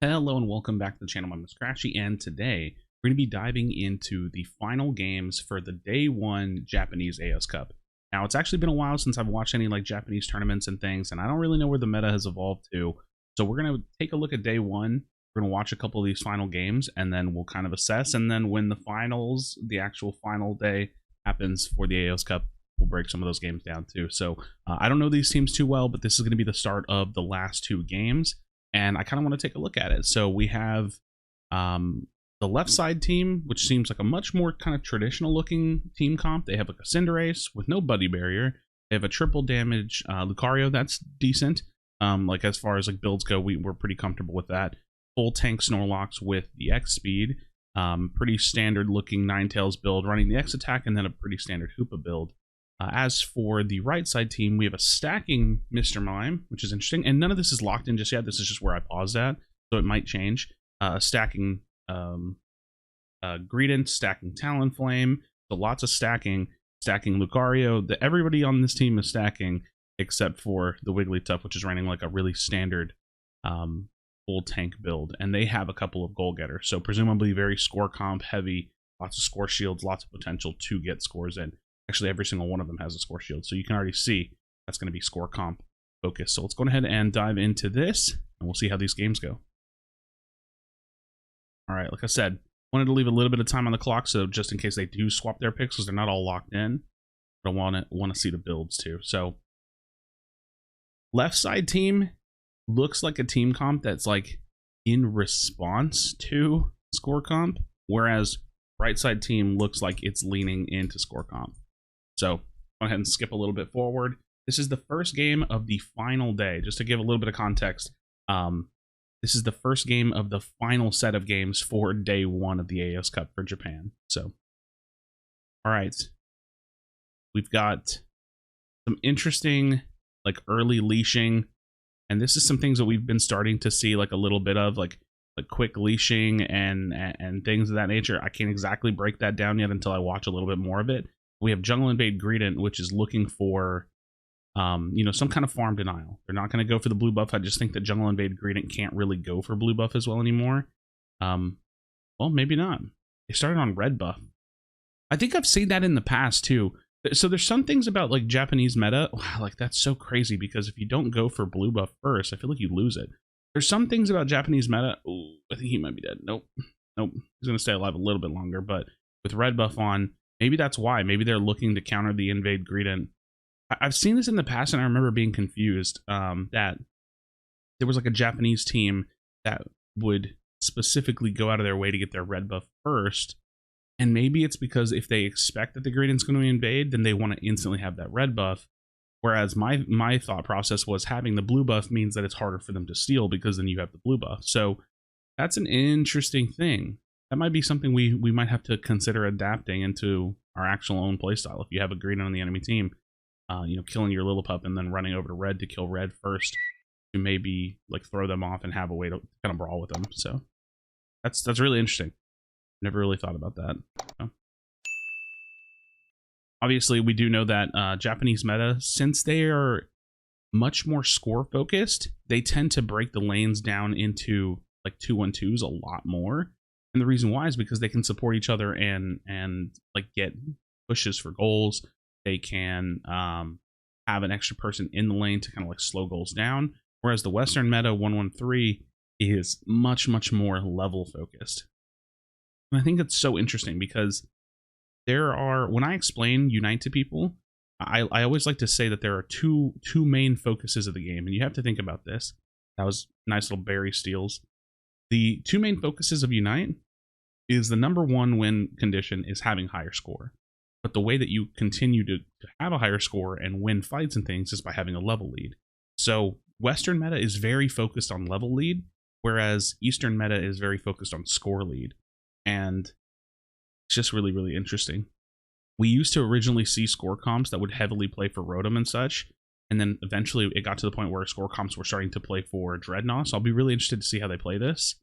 Hello and welcome back to the channel. My name is Krashy, and today we're going to be diving into the final games for the day one Japanese Aeos Cup. Now, it's actually been a while since I've watched any like Japanese tournaments and things, and I don't really know where the meta has evolved to. So we're going to take a look at day one. We're going to watch a couple of these final games, and then we'll kind of assess. And then when the finals, the actual final day happens for the Aeos Cup, we'll break some of those games down too. So I don't know these teams too well, but this is going to be the start of the last two games. And I kind of want to take a look at it. So we have the left side team, which seems like a much more kind of traditional looking team comp. They have like a Cinderace with no buddy barrier. They have a triple damage Lucario. That's decent. Like as far as like builds go, we're pretty comfortable with that. Full tank Snorlax with the X speed. Pretty standard looking Ninetales build, running the X attack, and then a pretty standard Hoopa build. As for the right side team, we have a stacking Mr. Mime, which is interesting. And none of this is locked in just yet. This is just where I paused at, so it might change. Stacking Greedent, stacking Talonflame. So lots of stacking Lucario. Everybody on this team is stacking, except for the Wigglytuff, which is running like a really standard full tank build. And they have a couple of goal getters. So presumably very score comp heavy, lots of score shields, lots of potential to get scores in. Actually, every single one of them has a score shield, so you can already see that's going to be score comp focus. So let's go ahead and dive into this, and we'll see how these games go. All right, like I said, wanted to leave a little bit of time on the clock, so just in case they do swap their picks, because they're not all locked in, but I want to see the builds too. So left side team looks like a team comp that's like in response to score comp, whereas right side team looks like it's leaning into score comp. So go ahead and skip a little bit forward. This is the first game of the final day. Just to give a little bit of context, this is the first game of the final set of games for day one of the Aeos Cup for Japan. So, all right, we've got some interesting like early leashing, and this is some things that we've been starting to see like a little bit of like quick leashing and things of that nature. I can't exactly break that down yet until I watch a little bit more of it. We have Jungle Invade Greedent, which is looking for, some kind of farm denial. They're not going to go for the blue buff. I just think that Jungle Invade Greedent can't really go for blue buff as well anymore. Well, maybe not. They started on red buff. I think I've seen that in the past too. So there's some things about like Japanese meta. Wow, like that's so crazy because if you don't go for blue buff first, I feel like you lose it. There's some things about Japanese meta. Ooh, I think he might be dead. Nope. He's going to stay alive a little bit longer, but with red buff on, maybe that's why. Maybe they're looking to counter the Invade Greedent. I've seen this in the past, and I remember being confused that there was like a Japanese team that would specifically go out of their way to get their red buff first. And maybe it's because if they expect that the Greedent's going to invade, then they want to instantly have that red buff. Whereas my thought process was having the blue buff means that it's harder for them to steal because then you have the blue buff. So that's an interesting thing. That might be something we might have to consider adapting into our actual own playstyle. If you have a Greedent on the enemy team, killing your Lillipup and then running over to red to kill red first, to maybe like throw them off and have a way to kind of brawl with them. So that's really interesting. Never really thought about that. So. Obviously, we do know that Japanese meta, since they are much more score focused, they tend to break the lanes down into like 2-1-2s a lot more. And the reason why is because they can support each other and like get pushes for goals. They can have an extra person in the lane to kind of like slow goals down. Whereas the Western meta 1-1-3 is much more level focused. And I think it's so interesting because there are, when I explain Unite to people, I always like to say that there are two main focuses of the game, and you have to think about this. That was nice little berry steals. The two main focuses of Unite is the number one win condition is having higher score. But the way that you continue to have a higher score and win fights and things is by having a level lead. So Western meta is very focused on level lead, whereas Eastern meta is very focused on score lead. And it's just really interesting. We used to originally see score comps that would heavily play for Rotom and such, and then eventually it got to the point where score comps were starting to play for Dreadnought, so I'll be really interested to see how they play this.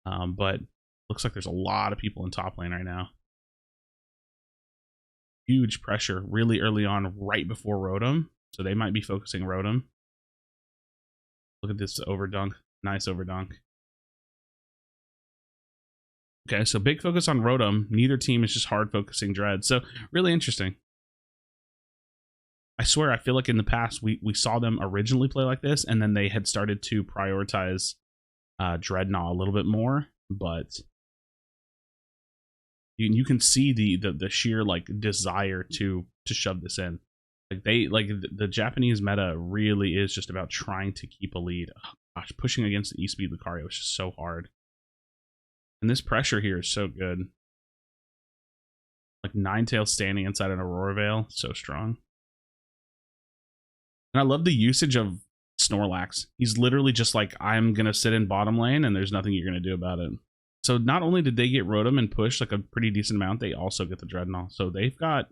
But looks like there's a lot of people in top lane right now. Huge pressure really early on, right before Rotom, so they might be focusing Rotom. Look at this overdunk. Nice overdunk. Okay, so big focus on Rotom. Neither team is just hard focusing Dread. So really interesting. I swear, I feel like in the past we saw them originally play like this, and then they had started to prioritize Dreadnought a little bit more. But you can see the sheer like desire to shove this in. Like the Japanese meta really is just about trying to keep a lead. Oh, gosh, pushing against the E-Speed Lucario is just so hard. And this pressure here is so good. Like Ninetales standing inside an Aurora Veil, so strong. And I love the usage of Snorlax. He's literally just like, I'm going to sit in bottom lane and there's nothing you're going to do about it. So not only did they get Rotom and push like a pretty decent amount, they also get the Dreadnought. So they've got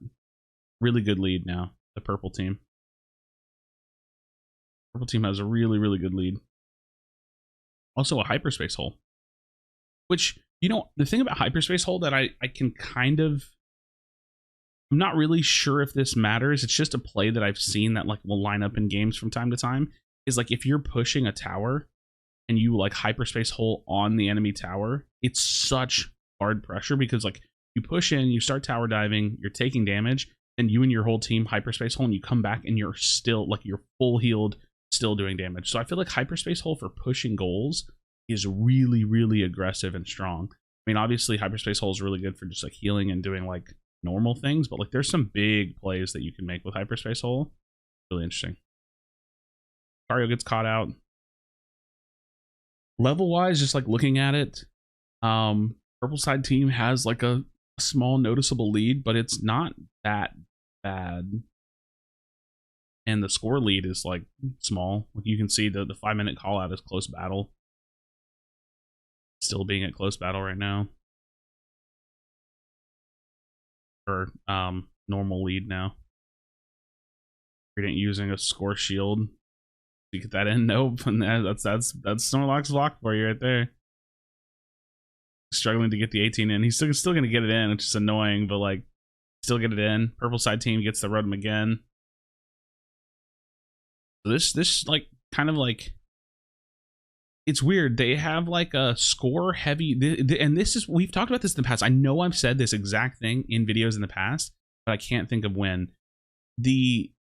really good lead now, the purple team. Purple team has a really, really good lead. Also a Hyperspace Hole. Which, you know, the thing about Hyperspace Hole that I can kind of... I'm not really sure if this matters. It's just a play that I've seen that like will line up in games from time to time. Is like if you're pushing a tower and you like Hyperspace Hole on the enemy tower, it's such hard pressure because like you push in, you start tower diving, you're taking damage, and you and your whole team Hyperspace Hole and you come back and you're still like you're full healed, still doing damage. So I feel like Hyperspace Hole for pushing goals is really, really aggressive and strong. I mean, obviously Hyperspace Hole is really good for just like healing and doing like normal things, but like there's some big plays that you can make with Hyperspace Hole. Really interesting. Lucario gets caught out. Level wise, just like looking at it, purple side team has like a small noticeable lead, but it's not that bad. And the score lead is like small. Like you can see the 5-minute call out is close battle. Still being at close battle right now. Or normal lead now. Gradient using a score shield. You get that in? Nope. And that's Snorlax block for you right there. Struggling to get the 18 in. He's still gonna get it in, which is annoying, but like still get it in. Purple side team gets the Rotom again. So this like kind of like it's weird. They have like a score heavy, and this is, we've talked about this in the past. I know I've said this exact thing in videos in the past, but I can't think of when.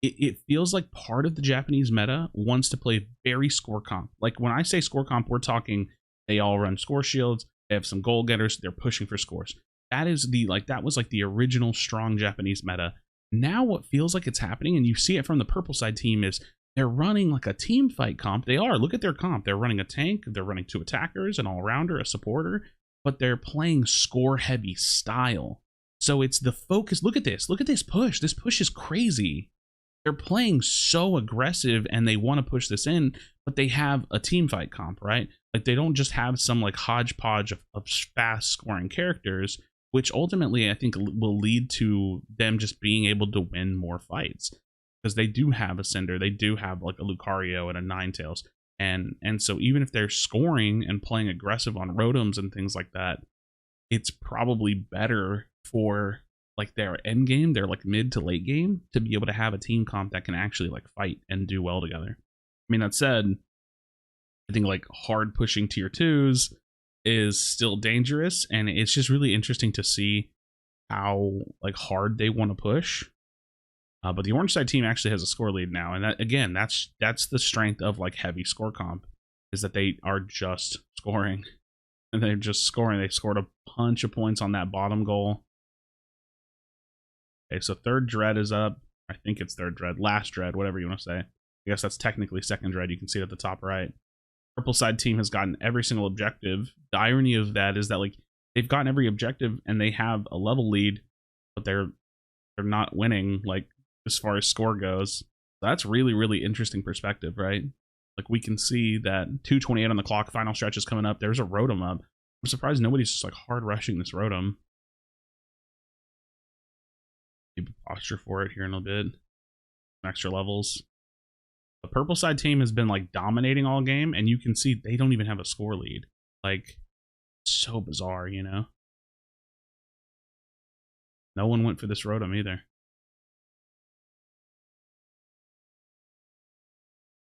It feels like part of the Japanese meta wants to play very score comp. Like when I say score comp, we're talking they all run score shields. They have some goal getters. They're pushing for scores. That is that was like the original strong Japanese meta. Now what feels like it's happening, and you see it from the purple side team, is they're running like a team fight comp. They are. Look at their comp. They're running a tank. They're running 2 attackers, an all-rounder, a supporter, but they're playing score-heavy style. So it's the focus. Look at this. Look at this push. This push is crazy. They're playing so aggressive, and they want to push this in, but they have a team fight comp, right? Like they don't just have some like hodgepodge of fast-scoring characters, which ultimately I think will lead to them just being able to win more fights. Because they do have a Cinder, they do have like a Lucario and a Ninetales, and so even if they're scoring and playing aggressive on Rotoms and things like that, it's probably better for like their end game, their like mid to late game, to be able to have a team comp that can actually like fight and do well together. I mean, that said, I think like hard pushing tier 2s is still dangerous, and it's just really interesting to see how like hard they want to push. But the orange side team actually has a score lead now, and that, again, that's the strength of like heavy score comp, is that they are just scoring, and they're just scoring. They scored a bunch of points on that bottom goal. Okay, so third dread is up. I think it's third dread, last dread, whatever you want to say. I guess that's technically second dread. You can see it at the top right. Purple side team has gotten every single objective. The irony of that is that like they've gotten every objective and they have a level lead, but they're not winning like as far as score goes. That's really, really interesting perspective, right? Like we can see that 2:28 on the clock, final stretch is coming up. There's a Rotom up. I'm surprised nobody's just like hard rushing this Rotom. Maybe posture for it here in a bit. Extra levels. The purple side team has been like dominating all game, and you can see they don't even have a score lead. Like, so bizarre, you know? No one went for this Rotom either.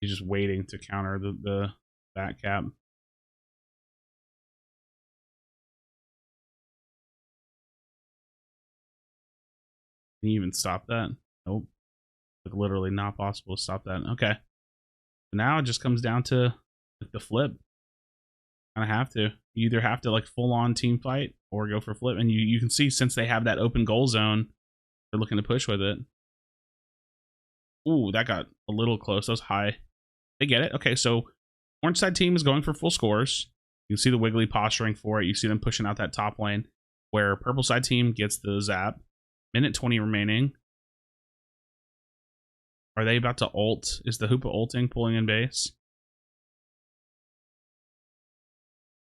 He's just waiting to counter the back cap. Can you even stop that? Nope. Like literally not possible to stop that. Okay. Now it just comes down to like the flip. Kind of have to. You either have to like full on team fight or go for flip. And you can see since they have that open goal zone, they're looking to push with it. Ooh, that got a little close. That was high. They get it. Okay, so orange side team is going for full scores. You can see the wiggly posturing for it. You see them pushing out that top lane, where purple side team gets the zap. Minute 20 remaining. Are they about to ult? Is the Hoopa ulting, pulling in base?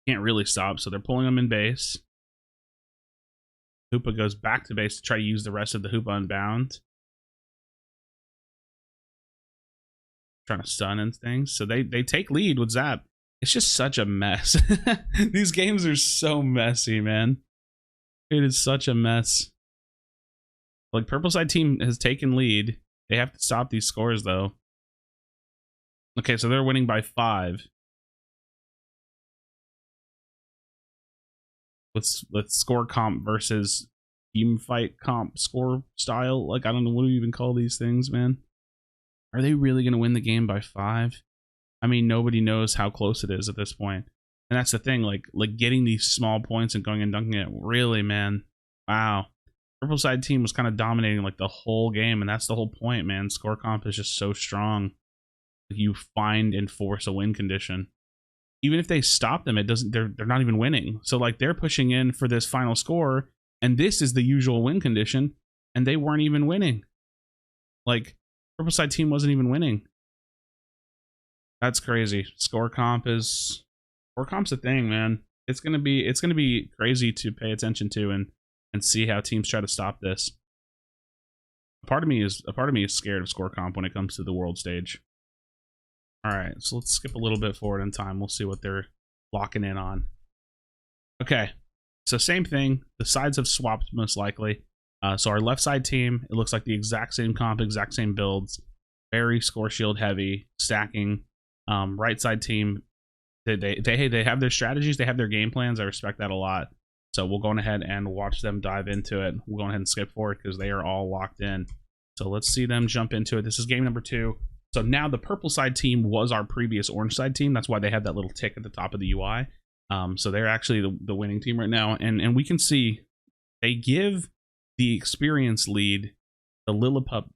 Can't really stop, so they're pulling them in base. Hoopa goes back to base to try to use the rest of the Hoopa unbound. Trying to stun and things. So they take lead with zap. It's just such a mess. These games are so messy, man. It is such a mess. Like, purple side team has taken lead. They have to stop these scores, though. Okay, so they're winning by 5. Let's score comp versus team fight comp score style. Like, I don't know what do you even call these things, man. Are they really going to win the game by 5? I mean, nobody knows how close it is at this point. And that's the thing, like getting these small points and going and dunking it. Really, man. Wow. Purple side team was kind of dominating like the whole game, and that's the whole point, man. Score comp is just so strong. You find and force a win condition. Even if they stop them, it doesn't. They're not even winning. So like they're pushing in for this final score, and this is the usual win condition, and they weren't even winning. Like purple side team wasn't even winning. That's crazy. Score comp's a thing, man. It's gonna be crazy to pay attention to and see how teams try to stop this. A part of me is scared of score comp when it comes to the world stage. All right, so let's skip a little bit forward in time. We'll see what they're locking in on. Okay, so same thing. The sides have swapped most likely. So our left side team, it looks like the exact same comp, exact same builds. Very score shield heavy, stacking. Right side team, they have their strategies, they have their game plans. I respect that a lot. So we'll go on ahead and watch them dive into it. We'll go ahead and skip forward because they are all locked in. So let's see them jump into it. This is game number 2. So now the purple side team was our previous orange side team. That's why they have that little tick at the top of the UI. So they're actually the winning team right now. And we can see they give the experience lead, the Lillipup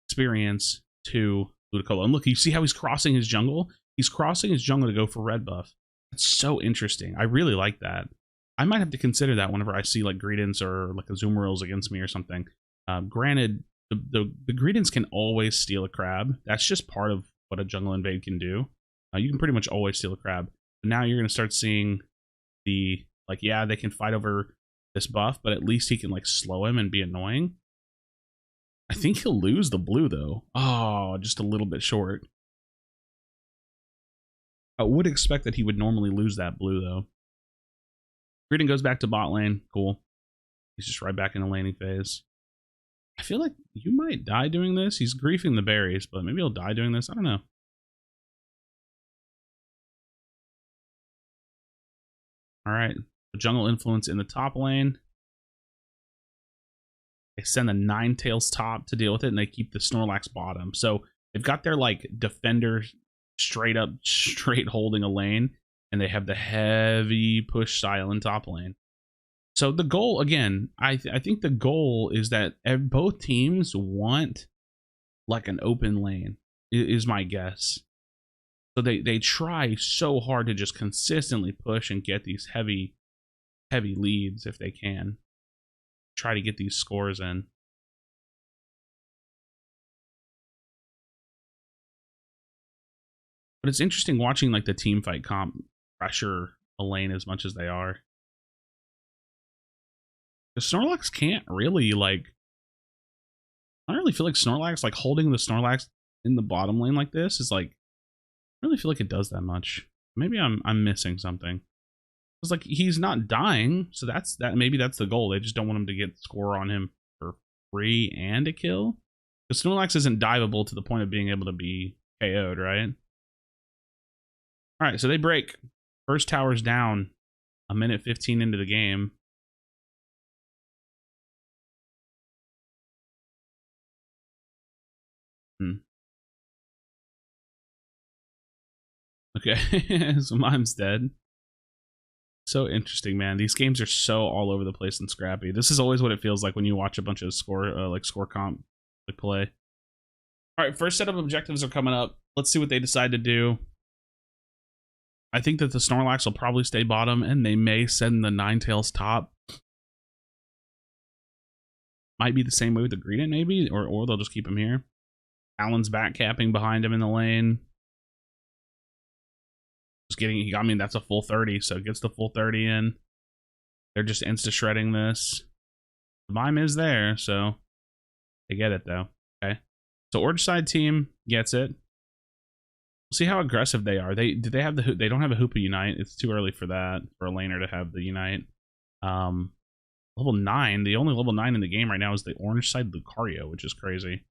experience to Ludicolo. And look, you see how he's crossing his jungle? He's crossing his jungle to go for red buff. That's so interesting. I really like that. I might have to consider that whenever I see like Greedents or like Azumarill against me or something. Granted, the Greedents can always steal a crab. That's just part of what a jungle invade can do. You can pretty much always steal a crab. But now you're going to start seeing the, like, yeah, they can fight over this buff, but at least he can like slow him and be annoying. I think he'll lose the blue though. Oh, just a little bit short. I would expect that he would normally lose that blue though. Greedent goes back to bot lane. Cool. He's just right back in the laning phase. I feel like you might die doing this. He's griefing the berries, but maybe he'll die doing this. I don't know. All right. The jungle influence in the top lane. They send the Ninetales top to deal with it, and they keep the Snorlax bottom. So they've got their like defender straight holding a lane, and they have the heavy push style in top lane. So the goal, again, I think the goal is that both teams want like an open lane, is my guess. So they try so hard to just consistently push and get these heavy leads if they can. Try to get these scores in. But it's interesting watching like the team fight comp pressure a lane as much as they are. The Snorlax can't really like, I don't really feel like Snorlax, like holding the Snorlax in the bottom lane like this is like, I don't really feel like it does that much. Maybe I'm missing something. It's like he's not dying, so maybe that's the goal. They just don't want him to get score on him for free and a kill. Because Snorlax isn't diveable to the point of being able to be KO'd, right? Alright, so they break. First tower's down. A minute 15 into the game. Okay, so Mime's dead. So interesting, man. These games are so all over the place and scrappy. This is always what it feels like when you watch a bunch of score comp play. All right, first set of objectives are coming up. Let's see what they decide to do. I think that the Snorlax will probably stay bottom, and they may send the Ninetales top. Might be the same way with the Greedent, maybe, or they'll just keep him here. Alan's back capping behind him in the lane. Just getting, I mean, that's a full 30, so it gets the full 30 in. They're just insta-shredding this. The Mime is there, so they get it, though. Okay. So Orange side team gets it. We'll see how aggressive they are. They have the, they don't have a Hoopa Unite. It's too early for that, for a laner to have the Unite. Level 9, the only level 9 in the game right now is the Orange side Lucario, which is crazy.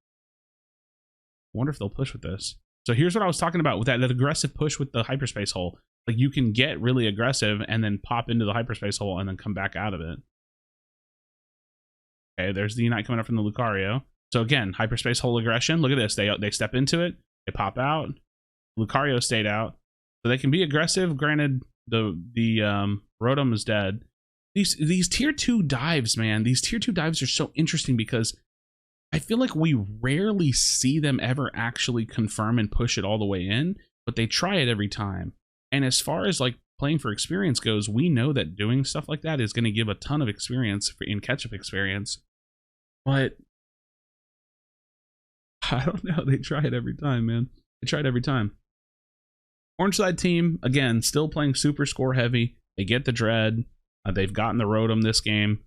I wonder if they'll push with this. So here's what I was talking about with that aggressive push with the hyperspace hole. Like, you can get really aggressive and then pop into the hyperspace hole and then come back out of it. Okay, there's the Unite coming up from the Lucario. So again, hyperspace hole aggression. Look at this. They step into it. They pop out. Lucario stayed out. So they can be aggressive. Granted, the Rotom is dead. These tier 2 dives, man. These tier 2 dives are so interesting because I feel like we rarely see them ever actually confirm and push it all the way in, but they try it every time. And as far as like playing for experience goes, we know that doing stuff like that is going to give a ton of experience in catch-up experience. But I don't know. They try it every time, man. They try it every time. Orange side team, again, still playing super score heavy. They get the Dread. They've gotten the Rotom this game.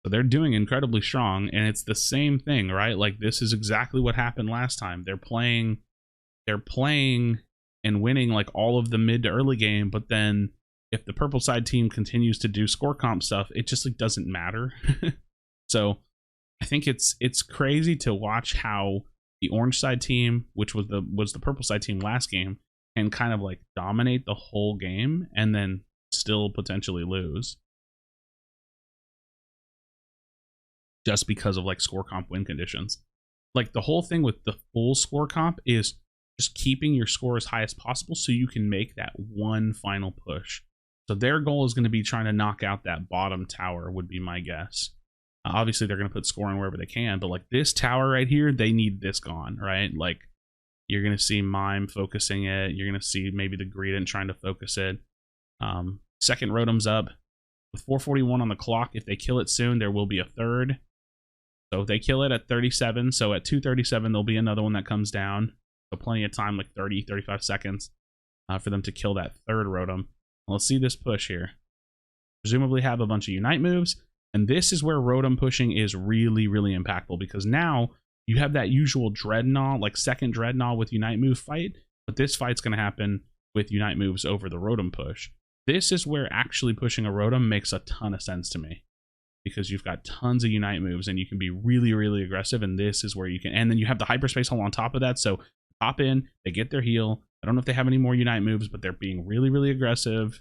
So they're doing incredibly strong, and it's the same thing, right? Like, this is exactly what happened last time. They're playing and winning like all of the mid to early game, but then if the purple side team continues to do score comp stuff, it just like doesn't matter. So I think it's crazy to watch how the orange side team, which was the purple side team last game, can kind of like dominate the whole game and then still potentially lose. Just because of like score comp win conditions. Like, the whole thing with the full score comp is just keeping your score as high as possible so you can make that one final push. So their goal is going to be trying to knock out that bottom tower, would be my guess. Obviously, they're going to put scoring wherever they can, but like this tower right here, they need this gone, right? Like, you're going to see Mime focusing it. You're going to see maybe the Greedent trying to focus it. Second Rotom's up. With 4:41 on the clock, if they kill it soon, there will be a third. So if they kill it at 37, so at 2:37, there'll be another one that comes down. So plenty of time, like 30, 35 seconds for them to kill that third Rotom. Let's see this push here. Presumably have a bunch of Unite moves. And this is where Rotom pushing is really, really impactful, because now you have that usual Dreadnought, like second Dreadnought with Unite move fight. But this fight's going to happen with Unite moves over the Rotom push. This is where actually pushing a Rotom makes a ton of sense to me, because you've got tons of Unite moves and you can be really, really aggressive, and this is where you can, and then you have the hyperspace hole on top of that, so pop in, they get their heal. I don't know if they have any more Unite moves, but they're being really, really aggressive.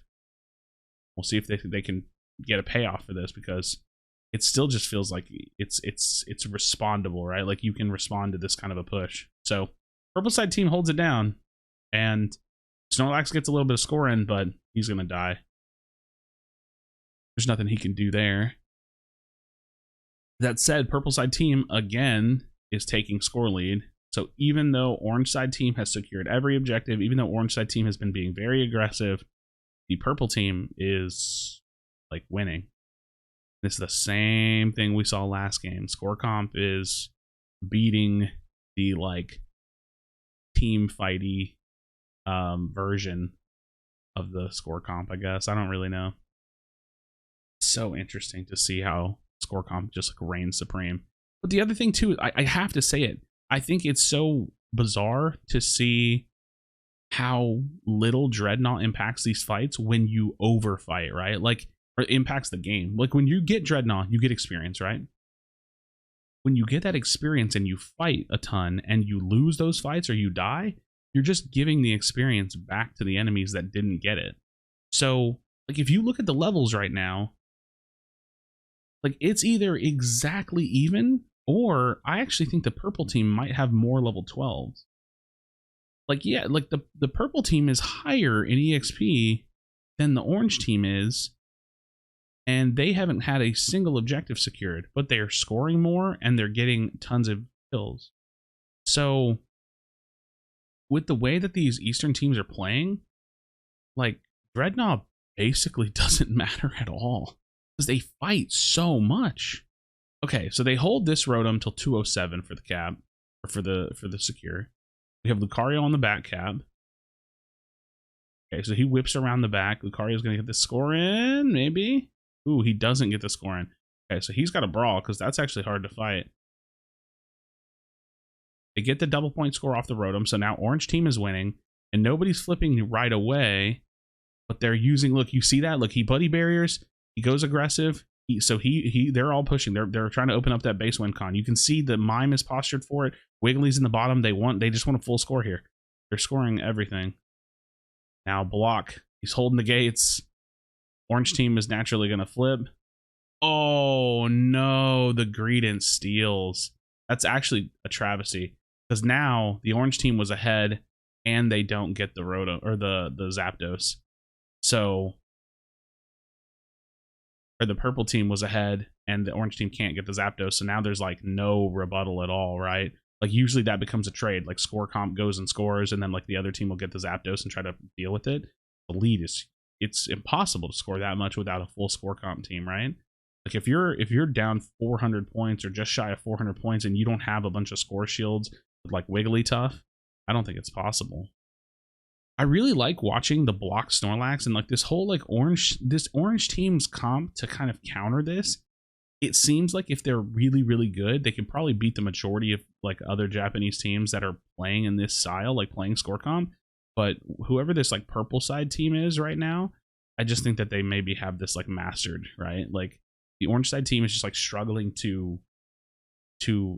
We'll see if they can get a payoff for this, because it still just feels like it's respondable, right? Like, you can respond to this kind of a push. So purple side team holds it down, and Snorlax gets a little bit of score in, but he's gonna die. There's nothing he can do there. That said, purple side team again is taking score lead. So even though orange side team has secured every objective, even though orange side team has been being very aggressive, the purple team is like winning. It's the same thing we saw last game. Score comp is beating the like team fighty version of the score comp, I guess. I don't really know. So interesting to see how score comp just like reigns supreme. But the other thing too, I have to say it, I think it's so bizarre to see how little Dreadnought impacts these fights when you overfight, right? Like, or impacts the game. Like, when you get Dreadnought, you get experience, right? When you get that experience and you fight a ton and you lose those fights or you die, you're just giving the experience back to the enemies that didn't get it. So, like, if you look at the levels right now, like, it's either exactly even, or I actually think the purple team might have more level 12s. like, yeah, like the purple team is higher in EXP than the orange team is, and they haven't had a single objective secured, but they are scoring more and they're getting tons of kills. So with the way that these Eastern teams are playing, like, Dreadnought basically doesn't matter at all because they fight so much. Okay, so they hold this Rotom till 207 for the cap, or for the secure. We have Lucario on the back cab. Okay, so he whips around the back. Lucario's going to get the score in, maybe? Ooh, he doesn't get the score in. Okay, so he's got to brawl because that's actually hard to fight. They get the double point score off the Rotom, so now orange team is winning, and nobody's flipping right away, but they're using, look, you see that? Look, he buddy barriers, he goes aggressive, they're all pushing. They're trying to open up that base win con. You can see the Mime is postured for it. Wiggly's in the bottom. They just want a full score here. They're scoring everything. Now block. He's holding the gates. Orange team is naturally going to flip. Oh no, the Greedent steals. That's actually a travesty because now the orange team was ahead and they don't get the Rotom or the Zapdos. So, or the purple team was ahead and the orange team can't get the Zapdos. So now there's like no rebuttal at all, right? Like usually that becomes a trade. Like score comp goes and scores, and then like the other team will get the Zapdos and try to deal with it. The lead is, it's impossible to score that much without a full score comp team, right? Like if you're down 400 points or just shy of 400 points and you don't have a bunch of score shields with like Wigglytuff, I don't think it's possible. I really like watching the block Snorlax and like this whole like this orange team's comp to kind of counter this. It seems like if they're really, really good, they can probably beat the majority of like other Japanese teams that are playing in this style, like playing score comp. But whoever this like purple side team is right now, I just think that they maybe have this like mastered, right? Like the orange side team is just like struggling to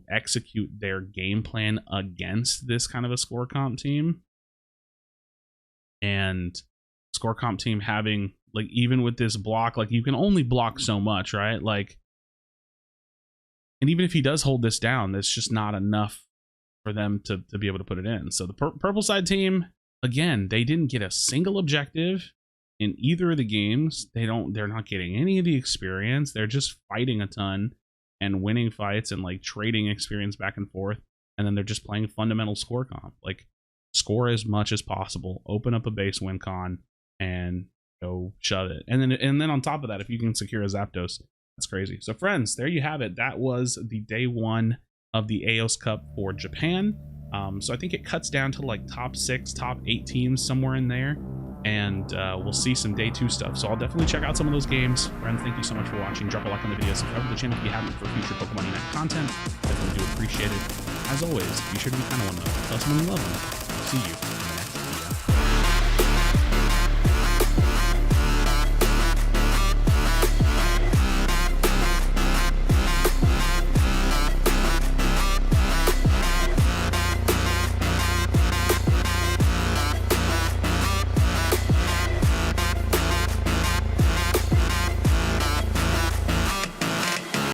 execute their game plan against this kind of a score comp team. And score comp team having like, even with this block, like you can only block so much, right? Like, and even if he does hold this down, that's just not enough for them to be able to put it in. So the purple side team, again, they didn't get a single objective in either of the games. They're not getting any of the experience. They're just fighting a ton and winning fights and like trading experience back and forth. And then they're just playing fundamental score comp. Like score as much as possible, open up a base win con, and go shove it. And then on top of that, if you can secure a Zapdos, that's crazy. So friends, there you have it. That was the day one of the Aeos Cup for Japan. So I think it cuts down to like top 6, top 8 teams, somewhere in there. And we'll see some day 2 stuff. So I'll definitely check out some of those games. Friends, thank you so much for watching. Drop a like on the video. Subscribe to the channel if you haven't for future Pokemon Unite content. Definitely do appreciate it. As always, be sure to be kind of one another. Tell someone you love them. See you